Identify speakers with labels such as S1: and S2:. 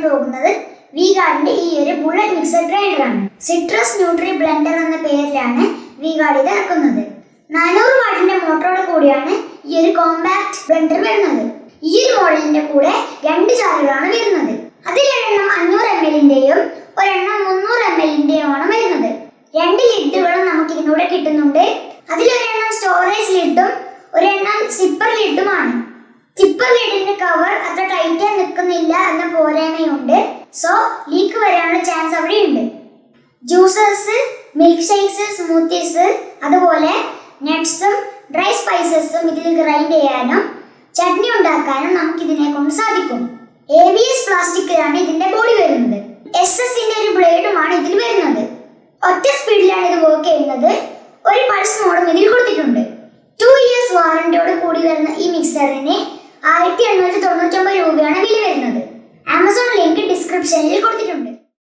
S1: പോകുന്നത് വി-ഗാർഡിന്റെ ഈ ഒരു ബുള്ളറ്റ് മിക്സർ ഗ്രൈൻഡർ ആണ്. സിട്രസ് ന്യൂട്രി ബ്ലെൻഡർ എന്ന പേരിലാണ് വി-ഗാർഡ് ഇത് ഇറക്കുന്നത്. 400 വാട്ടിന്റെ മോട്ടറോട് കൂടിയാണ് ഈ ഒരു കോമ്പാക്ട് ബ്ലെൻഡർ വരുന്നത്. ഈ ഒരു മോഡലിന്റെ കൂടെ 2 ജാറുകളാണ് വരുന്നത്. അതിലൊരെണ്ണം 500 ml ഒരെണ്ണം 300 ml ആണ് വരുന്നത്. 2 ലിഡുകളും നമുക്ക് ഇതിലൂടെ കിട്ടുന്നുണ്ട്. അതിലൊരെണ്ണം സ്റ്റോറേജ് ലിഡും ഒരെണ്ണം സിപ്പർ ലിഡുമാണ്. സിപ്പർ ലിഡിന്റെ കവർ അത്ര ടൈറ്റായി നിൽക്കുന്നില്ല എന്ന പോരായ്മയുണ്ട്. സോ ലീക്ക് വരാനുള്ള ചാൻസ് അവിടെയുണ്ട്. ജ്യൂസസ്, മിൽക്ക് ഷേക്സ്, സ്മൂത്തീസ്, അതുപോലെ നട്ട്സും ഡ്രൈ സ്പൈസസും ഇതിൽ ഗ്രൈൻഡ് ചെയ്യാനും ചട്നി ഉണ്ടാക്കാനും നമുക്ക് ഇതിനെ കൊണ്ട് സാധിക്കും. ABS പ്ലാസ്റ്റിക്കിലാണ് ഇതിന്റെ ബോഡി വരുന്നത്. SS-ന്റെ ഒരു ബ്ലേഡുമാണ് ഇതിൽ വരുന്നത്. ഒറ്റ സ്പീഡിലാണ് ഇത് വർക്ക് ചെയ്യുന്നത്. ഒരു പൾസ് മോഡും ഇതിൽ കൊടുത്തിട്ടുണ്ട്. 2 years വാറന്റിയോട് കൂടി വരുന്ന ഈ മിക്സറിന് 1899 രൂപയാണ് വില വരുന്നത്. ആമസോൺ ലിങ്ക് ഡിസ്ക്രിപ്ഷനിൽ കൊടുത്തിട്ടുണ്ട്.